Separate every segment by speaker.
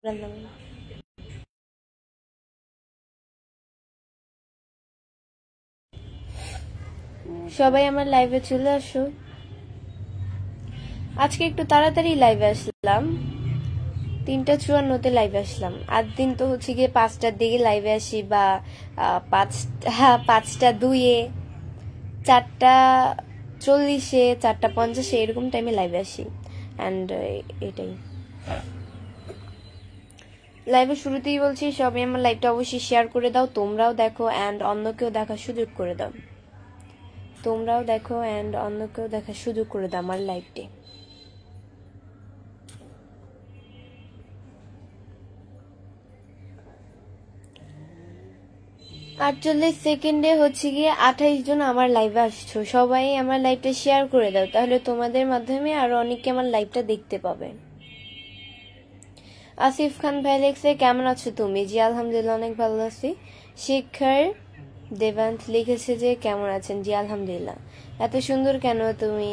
Speaker 1: সবাই আমার লাইভে চলে আসো। আজকে একটু তাড়াতাড়ি লাইভে আসলাম, 3:54 লাইভে আসলাম। আর দিন তো হচ্ছে গিয়ে 5টার দিকে লাইভে আসি, বা 5:02, 4:40, 4:50 এরকম টাইমে লাইভে আসি। অ্যান্ড এটাই লাইভের শুরুতেই বলছি, সবাই আমার লাইভটা অবশ্যই শেয়ার করে দাও, তোমরাও দেখো অ্যান্ড অন্যকেও দেখার সুযোগ করে দাও। তোমরাও দেখো অ্যান্ড অন্যকেও দেখার সুযোগ করে দাও আমার লাইভটি। 48 সেকেন্ডে হচ্ছে গিয়ে 28 জন আমার লাইভে আসছো। সবাই আমার লাইভটা শেয়ার করে দাও, তাহলে তোমাদের মাধ্যমে আরো অনেকে আমার লাইভটা দেখতে পাবে। আসিফ খান ভাই লিখছে, কেমন আছো তুমি? জি আলহামদুলিল্লাহ, অনেক ভালো আছি। শিখার দেবান্ত লিখেছে যে কেমন আছেন? জি আলহামদুলিল্লাহ। এত সুন্দর কেন তুমি?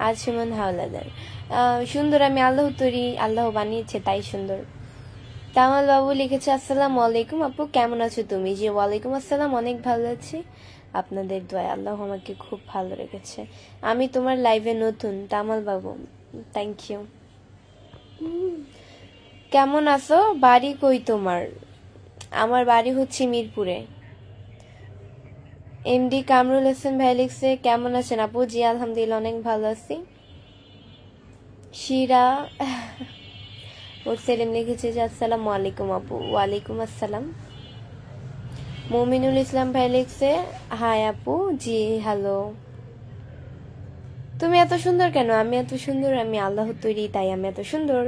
Speaker 1: আজ সুমন হাওলাদার, সুন্দর আমি আল্লাহ তৈরি, আল্লাহ বানিয়েছে তাই সুন্দর। তামাল বাবু লিখেছে, আসসালামু আলাইকুম আপু, কেমন আছো তুমি? জি ওয়ালাইকুম আসসালাম, অনেক ভালো আছি, আপনাদের দোয়ায় আল্লাহ আমাকে খুব ভালো রেখেছে। আমি তোমার লাইভে নতুন। তামাল বাবু, থ্যাংক ইউ। কেমন আছো? বাড়ি কই তোমার? আমার বাড়ি হচ্ছে মিরপুরে। এমডি কামরুল হাসান ভাই লিখছে, কেমন আছেন আপু? জি আলহামদুলিল্লাহ, অনেক ভালো আছি। শিরা সেলিম লিখেছে যে আসসালামু আলাইকুম আপু। ওয়ালাইকুম আসসালাম। মমিনুল ইসলাম ভাই লিখছে, হাই আপু। জি হ্যালো। তুমি এত সুন্দর কেন? আমি এত সুন্দর? আমি আল্লাহ তৈরি তাই আমি এত সুন্দর।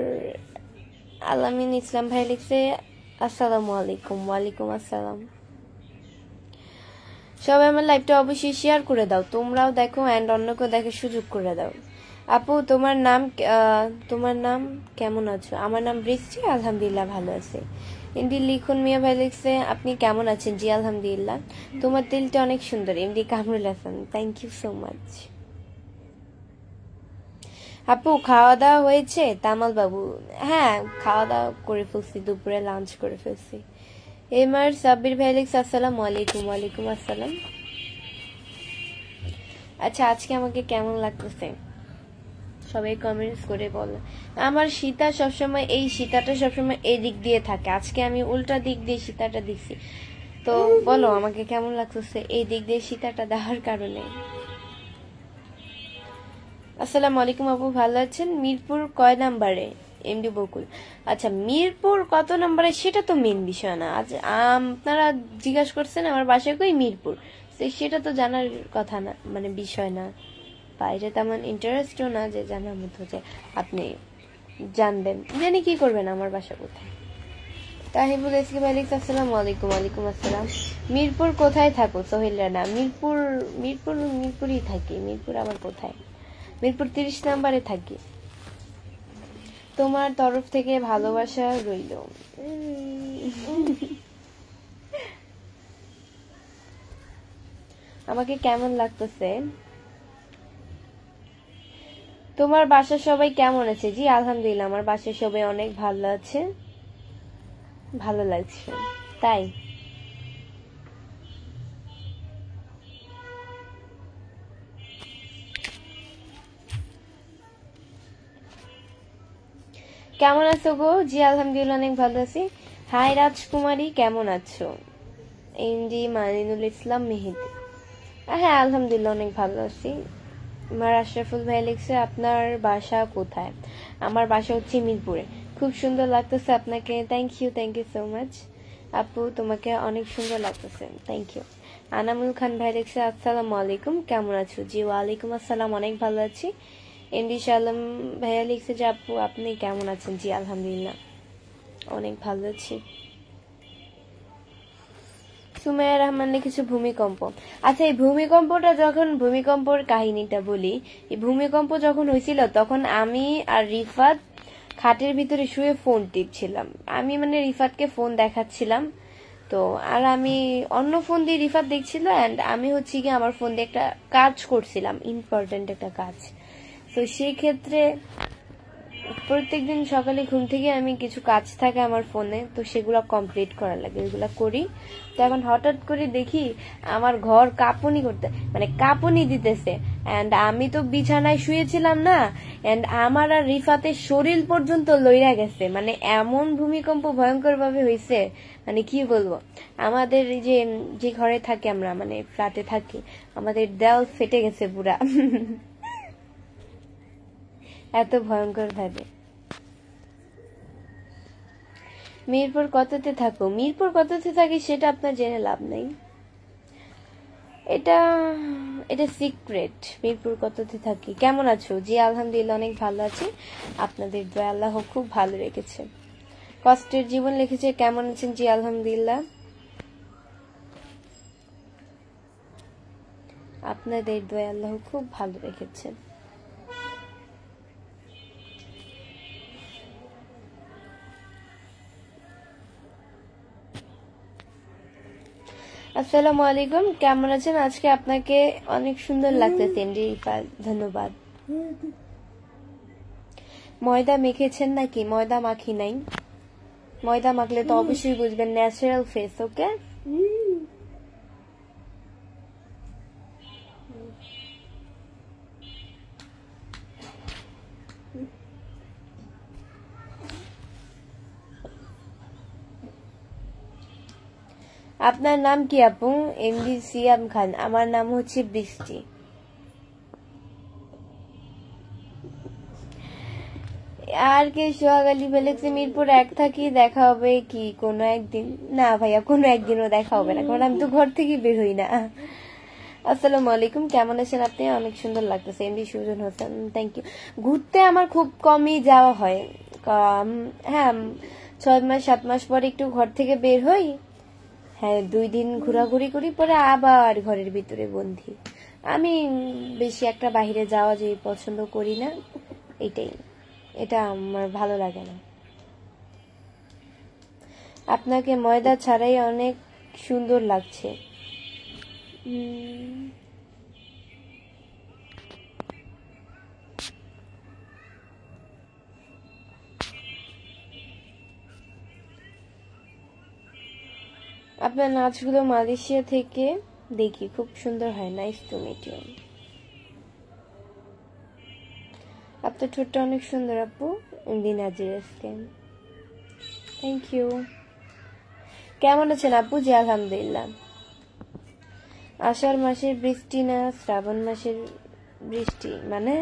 Speaker 1: আলামিন ইসলাম ভাই লিখছে, আসসালামু আলাইকুম। ওয়ালাইকুম আসসালাম। সবাই আমার লাইভটা অবশ্যই শেয়ার করে দাও, তোমরাও দেখো অ্যান্ড অন্যকেও দেখার সুযোগ করে দাও। আপু তোমার নাম কেমন আছো? আমার নাম বৃষ্টি, আলহামদুলিল্লাহ ভালো আছে। এমডি লিখন মিয়া ভাই লিখছে, আপনি কেমন আছেন? জি আলহামদুলিল্লাহ। তোমার দিলটা অনেক সুন্দর। MD Kamrul Hasan, thank you so much. আপু খাওয়া দাওয়া হয়েছে? তামাল বাবু, হ্যাঁ খাওয়া দাওয়া করে ফেলছি, দুপুরে লাঞ্চ করে ফেলছি। এমআর সাব্বির ভাই লিখছে, আসসালামু আলাইকুম। ওয়ালাইকুম আসসালাম। আচ্ছা আজকে আমাকে কেমন লাগতেছে সবাই কমেন্টস করে বলো। আমার সীতা সবসময়, এই সীতাটা সবসময় এই দিক দিয়ে থাকে, আজকে আমি উল্টা দিক দিয়ে সীতাটা দিচ্ছি, তো বলো আমাকে কেমন লাগতেছে এই দিক দিয়ে সীতাটা দেওয়ার কারণে। আসসালামু আলাইকুম আপু, ভালো আছেন? মিরপুর কয় নাম্বারে? এমডি বকুল, আচ্ছা মিরপুর কত নম্বরে সেটা তো মেন বিষয় না। আজ আপনারা জিজ্ঞাসা করছেন আমার বাসায় কই, মিরপুর, সেটা তো জানার কথা না, মানে বিষয় না, বাইরে তেমন ইন্টারেস্টও না যে জানার মতো যে আপনি জানবেন। জেনে কি করবেন আমার বাসা কোথায়? তাহিবুল ইসলাম আলিক, আসসালামু আলাইকুম। ওয়ালাইকুম আসসালাম। মিরপুর কোথায় থাকো? সোহেল রানা, মিরপুরই থাকি। মিরপুর আবার কোথায়? মিরপুর 30 নাম্বারে থাকি। তোমার তরফ থেকে ভালোবাসা রইল। আমাকে কেমন লাগতেছে? তোমার বাসার সবাই কেমন আছে? জি আলহামদুলিল্লাহ, আমার বাসার সবাই অনেক ভালো আছে, ভালো লাগছে তাই। কেমন আছো গো? জি আলহামদুলিল্লাহ, অনেক ভালো আছি। হাই রাজকুমারী, কেমন আছো? এনডি মানিনুল ইসলাম মেহেদি, হ্যাঁ আলহামদুলিল্লাহ অনেক ভালো আছি। আমার আশরাফুল ভাই লিখছে, আপনার বাসা কোথায়? আমার বাসা হচ্ছে মিরপুরে। খুব সুন্দর লাগতেছে আপনাকে, থ্যাংক ইউ সো মাচ আপু, তোমাকে অনেক সুন্দর লাগতেছে, থ্যাংক ইউ। আনামুল খান ভাই লিখছে, আসসালামু আলাইকুম, কেমন আছো? জি ওয়ালাইকুম আসসালাম, অনেক ভালো আছি। এমডি সালাম ভাইয়া লিখছে যে আপু আপনি কেমন আছেন? জি আলহামদুলিল্লাহ অনেক ভালো আছি। সুমাইয়া রহমান লিখেছে, ভূমিকম্প। আচ্ছা এই ভূমিকম্পর কাহিনীটা বলি। এই ভূমিকম্প যখন হয়েছিল তখন আমি আর রিফাত খাটের ভিতরে শুয়ে ফোন টিপছিলাম। আমি মানে রিফাতকে ফোন দেখাচ্ছিলাম, তো আর আমি অন্য ফোন দিয়ে রিফাত দেখছিল, অ্যান্ড আমি হচ্ছে কি আমার ফোন দিয়ে একটা কাজ করছিলাম, ইম্পর্টেন্ট একটা কাজ। তো সেই ক্ষেত্রে প্রত্যেকদিন সকালে ঘুম থেকে আমি কিছু কাজ থাকে আমার ফোনে, তো সেগুলো কমপ্লিট করা লাগে, ওইগুলো করি। তো এখন হঠাৎ করে দেখি আমার ঘর কাঁপুনি করতে, মানে কাঁপুনি দিতেছে। এন্ড আমি তো বিছানায় শুয়েছিলাম না, এন্ড আমার আর রিফাতের শরীর পর্যন্ত লইরা গেছে, মানে এমন ভূমিকম্প ভয়ঙ্কর ভাবে হয়েছে, মানে কি বলবো। আমাদের যে যে ঘরে থাকি আমরা, মানে ফ্ল্যাটে থাকি, আমাদের দেওয়াল ফেটে গেছে পুরা এত ভয়ঙ্কর ভাবে। মিরপুর কততে থাকো? মিরপুর কততে থাকি সেটা আপনার জেনে লাভ নেই, এটা এটা সিক্রেট। মিরপুর কততে থাকি। কেমন আছো? জি আলহামদুলিল্লাহ অনেক ভালো আছি, আপনাদের দয়া আল্লাহ খুব ভালো রেখেছে। কষ্টের জীবন লিখেছে, কেমন আছেন? জি আলহামদুলিল্লাহ, আপনাদের দয়া আল্লাহ খুব ভালো রেখেছে। আসসালামু আলাইকুম, কেমন আছেন? আজকে আপনাকে অনেক সুন্দর লাগতেছে রিফাত, ধন্যবাদ। ময়দা মেখেছেন নাকি? ময়দা মাখি নাই, ময়দা মাখলে তো অবশ্যই বুঝবেন ন্যাচারাল ফেস। ওকে, আপনার নাম কি আপু? এমডি সিয়াম খান। আমার নাম হচ্ছে বৃষ্টি। আর কে? সোহাগালী ফেলেছে মিরপুর 1 থাকি, দেখা হবে কি কোনো একদিন? না ভাইয়া, কোনো একদিনও দেখা হবে না, কারণ আমি তো ঘর থেকে বের হই না। আসসালামু আলাইকুম, কেমন আছেন আপনি? অনেক সুন্দর লাগতেছে। MD Sujon Hossain, thank you. ঘুরতে আমার খুব কমই যাওয়া হয়, হ্যাঁ 6 মাস 7 মাস পরে একটু ঘর থেকে বের হই, হ্যাঁ 2 দিন ঘোরাঘুরি করি, পরে আবার ঘরের ভিতরে বন্দি। আমি বেশি একটা বাইরে যাওয়া যে পছন্দ করি না, এটাই, এটা আমার ভালো লাগে না। আপনাকে ময়দা ছাড়াই অনেক সুন্দর লাগছে। আপনার নাচগুলো মালয়েশিয়া থেকে দেখি, খুব সুন্দর হয়। Nice to meet you. আপনার ঠোঁটটা অনেক সুন্দর আপু। এমডি নাজির স্ক্যান, থ্যাংক ইউ। কেমন আছেন আপু? জি আলহামদুলিল্লাহ। আষাঢ় মাসের বৃষ্টি না শ্রাবণ মাসের বৃষ্টি মানে?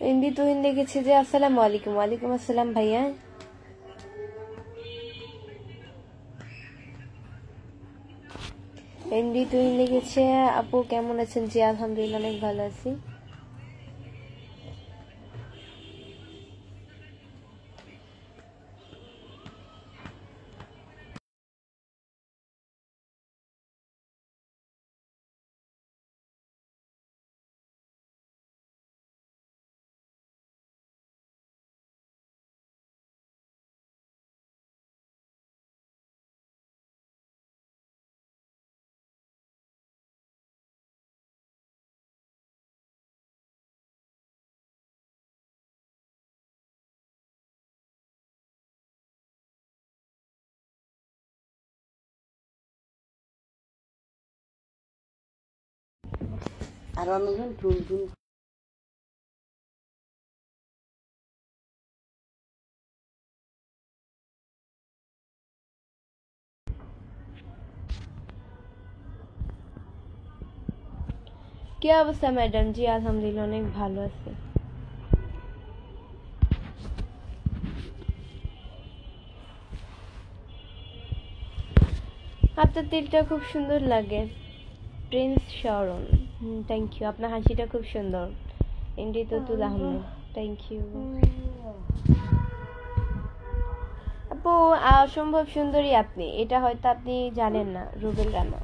Speaker 1: এমডি তুহিন লিখেছে যে আসসালামু আলাইকুম। ওয়ালাইকুম আসসালাম ভাইয়া। এমডি তুহিন লিখেছে আপু কেমন আছেন? জি আলহামদুলিল্লাহ অনেক ভালো আছি। আর অন্যজন টুনটুন। কি অবস্থা ম্যাডাম? জি আলহামদুলিল্লাহ অনেক ভালো আছে। আপনার তিলটা খুব সুন্দর লাগে। প্রিন্স শরণ, থ্যাংক ইউ। আপনার হাসিটা খুব সুন্দর। MD Tutul Ahmed, thank you আপু। অসম্ভব সুন্দরী আপনি, এটা হয়তো আপনি জানেন না। রুবেল রানা,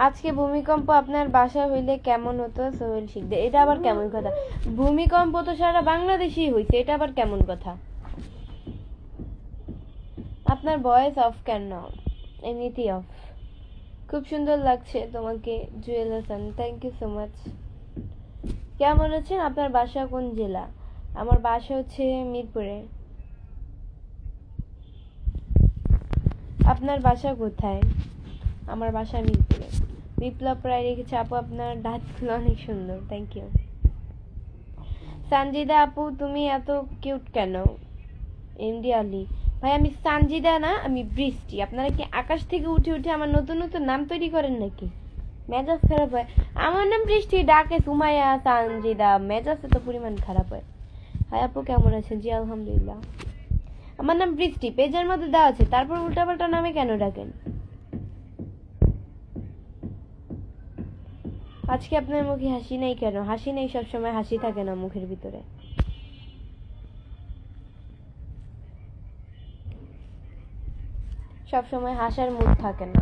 Speaker 1: আজকে ভূমিকম্প আপনার বাসায় হইলে কেমন হতো? সোহেল শিকদার, এটা আবার কেমন কথা? ভূমিকম্প তো সারা বাংলাদেশেই হইছে, এটা আবার কেমন কথা? আপনার ভয়েস অফ কেন? এমনিতেই অফ। খুব সুন্দর লাগছে তোমাকে Jewel Hasan, thank you so much. কেমন আছেন? আপনার বাসা কোন জেলা? আমার বাসা হচ্ছে মিরপুরে। আপনার বাসা কোথায়? আমার বাসা মিরপুরে। বিপ্লব রায় রেখেছে আপু আপনার দাঁতগুলো অনেক সুন্দর, থ্যাংক ইউ। সানজিদা আপু তুমি এত কিউট কেন? এমডি আলী ভাই আমি সানজিদা না, আমি বৃষ্টি। আপনারা কি আকাশ থেকে উঠে উঠে আমার নতুন নতুন নাম তৈরি করেন নাকি? মেজাজ খারাপ হয়। আমার নাম বৃষ্টি, ডাকে সুমাইয়া সানজিদা, মেজাজ এত পরিমাণ খারাপ হয়। হাই আপু কেমন আছেন? জি আলহামদুলিল্লাহ। আমার নাম বৃষ্টি, পেজের মধ্যে দেওয়া আছে, তারপর উল্টাপাল্টা নামে কেন ডাকেন? আজকে আপনার মুখে হাসি নেই কেন? হাসি নেই, সবসময় হাসি থাকে না মুখের ভিতরে। সবসময় হাসার মুড থাকে না।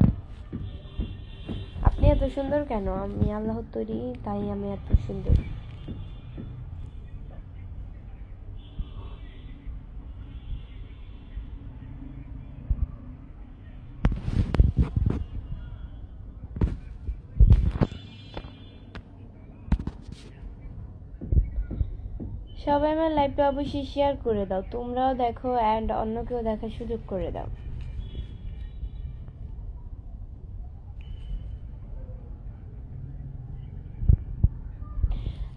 Speaker 1: আপনি এত সুন্দর কেন? আমি আল্লাহর তৈরি, তাই আমি এত সুন্দর। সবাই আমার লাইভটা অবশ্যই শেয়ার করে দাও, তোমরাও দেখো অ্যান্ড অন্যকেও দেখার সুযোগ করে দাও।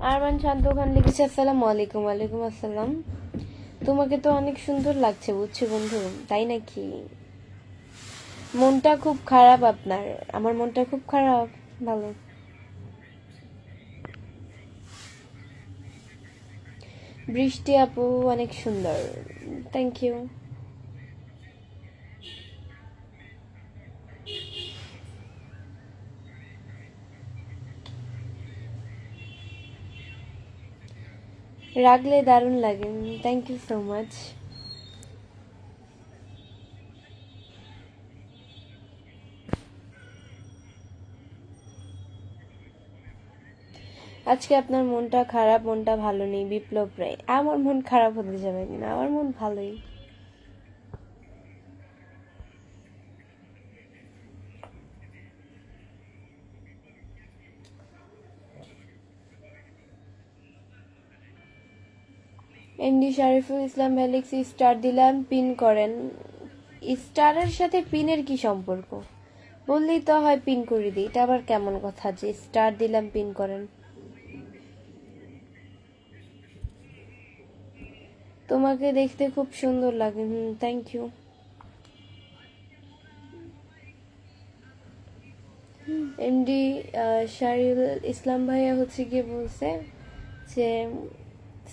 Speaker 1: আরমান শান্ত খান লিখেছে আসসালামু আলাইকুম। ওয়ালাইকুম আসসালাম। তোমাকে তো অনেক সুন্দর লাগছে বুঝছি বন্ধু, তাই নাকি? মনটা খুব খারাপ আপনার? আমার মনটা খুব খারাপ। ভালো। বৃষ্টি আপু অনেক সুন্দর, থ্যাংক ইউ। রাগলে দারুণ লাগে, থ্যাংক ইউ সো মাচ। আজকে আপনার মনটা খারাপ, মনটা ভালো নেই। বিপ্লব রায় আমার মন খারাপ হতে যাবে কিনা? আমার মন ভালোই। এমডি শারিফুল ইসলাম ভ্যালিক্স স্টার দিলাম, পিন করেন। স্টারের সাথে পিনের কি সম্পর্ক? বললেই তো হয় পিন করে দিই, এটা আবার কেমন কথা যে স্টার দিলাম পিন করেন? তোমাকে দেখতে খুব সুন্দর লাগে, থ্যাংক ইউ। এমডি শারিফুল ইসলাম ভাইয়া হচ্ছে গিয়ে বলছে যে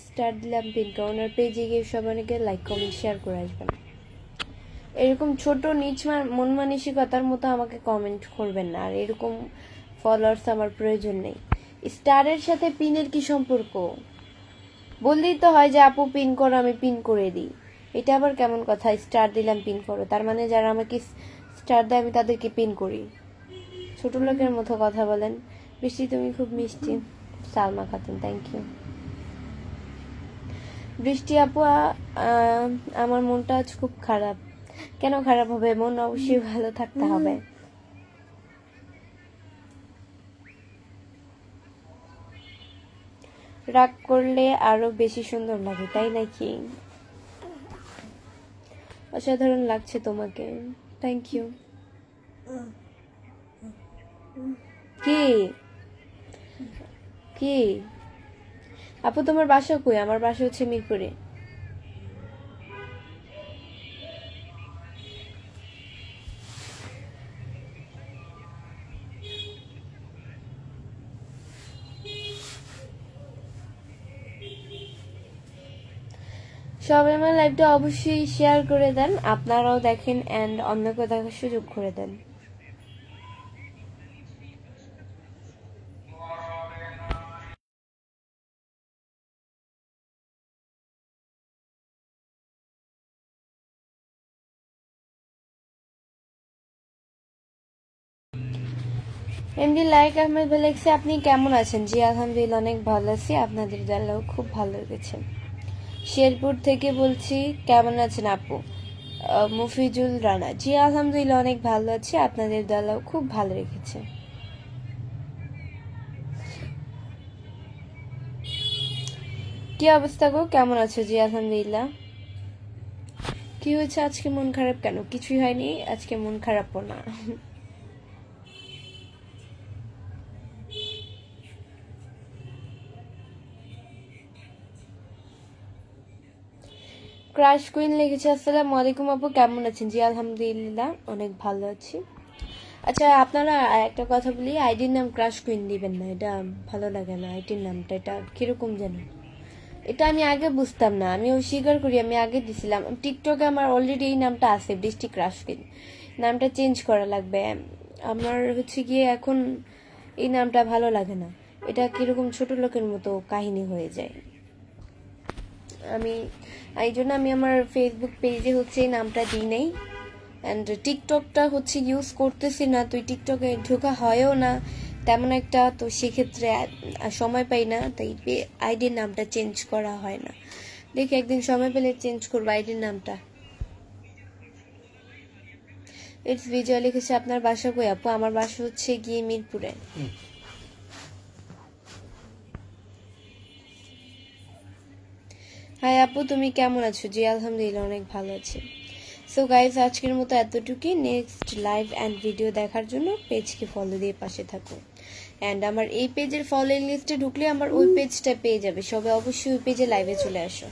Speaker 1: স্টার দিলাম পিন করেন, ওনার পেজে গিয়ে সবাইকে লাইক কমেন্ট শেয়ার করে আসবেন। এরকম ছোট নিচ মন মানসিকতার মতো আমাকে কমেন্ট করবেন না, আর এরকম ফলোয়ার্স আমার প্রয়োজন নেই। স্টারের সাথে পিনের কি সম্পর্ক? বললেই তো হয় যে আপু পিন করো, আমি পিন করে দিই। এটা আবার কেমন কথা? স্টার দিলাম পিন করো, তার মানে যারা আমাকে স্টার দেয় আমি তাদেরকে পিন করি? ছোট লোকের মতো কথা বলেন। বৃষ্টি তুমি খুব মিষ্টি, সালমা খাতুন, থ্যাংক ইউ। বৃষ্টি আপু আমার মনটা আজ খুব খারাপ। কেন খারাপ হবে? মন অবশ্যই ভালো থাকতে হবে। রাগ করলে আরো বেশি সুন্দর লাগে, তাই নাকি? অসাধারণ লাগছে তোমাকে, থ্যাংক ইউ। কি কি আপু তোমার বাসা কই? আমার বাসা হচ্ছে মিরপুরে। সবাই আমার লাইভটা অবশ্যই শেয়ার করে দেন, আপনারাও দেখেন অ্যান্ড অন্যকে দেখার সুযোগ করে দেন। এমডি লাইক আহমেদ বলেছে আপনি কেমন আছেন? জি আলহামদুলিল্লাহ অনেক ভালো আছি, আপনাদের দলও খুব ভালো লেগেছে। শেরপুর থেকে বলছি, কেমন আছেন আপু? মুফিজুল রানা, জি আলহামদুলিল্লাহ অনেক ভালো আছি, আপনাদের দোয়াও খুব ভালো রেখেছে। কি অবস্থা গো, কেমন আছো? জি আলহামদুলিল্লাহ। কি হয়েছে আজকে, মন খারাপ কেন? কিছুই হয়নি, আজকে মন খারাপও না। ক্রাশ কুইন লিখেছে, আসসালামু আলাইকুম আপু, কেমন আছেন? জি আলহামদুলিল্লাহ অনেক ভালো আছি। আচ্ছা আপনারা একটা কথা বলি, আইডির নাম ক্রাশ কুইন দিবেন না, এটা ভালো লাগে না। আইডির নামটা এটা কিরকম যেন, এটা আমি আগে বুঝতাম না, আমি স্বীকার করি আমি আগে দিছিলাম। টিকটকে আমার অলরেডি এই নামটা আছে, বৃষ্টি ক্রাশ কুইন। নামটা চেঞ্জ করা লাগবে আমার, হচ্ছে গিয়ে এখন এই নামটা ভালো লাগে না, এটা কিরকম ছোট লোকের মতো কাহিনী হয়ে যায়। আমি এই জন্য আমি আমার ফেসবুক পেজে হচ্ছে এই নামটা দিই নাই। অ্যান্ড টিকটকটা হচ্ছে ইউজ করতেছি না, তো টিকটকে ঢোকা হয়ও না তেমন একটা, তো সেক্ষেত্রে সময় পাই না, তাই আইডির নামটা চেঞ্জ করা হয় না। দেখি একদিন সময় পেলে চেঞ্জ করবো আইডির নামটা। ইটস বিজয় লিখেছে, আপনার বাসা কই আপু? আমার বাসা হচ্ছে গিয়ে মিরপুরে। হাই আপু, তুমি কেমন আছো? জি আলহামদুলিল্লাহ অনেক ভালো আছি। সো গাইজ আজকের মতো এতটুকুই। নেক্সট লাইভ অ্যান্ড ভিডিও দেখার জন্য পেজকে ফলো দিয়ে পাশে থাকো। অ্যান্ড আমার এই পেজের ফলোইং লিস্টে ঢুকলে আমার ওই পেজটা পেয়ে যাবে, সবাই অবশ্যই ওই পেজে লাইভে চলে আসো।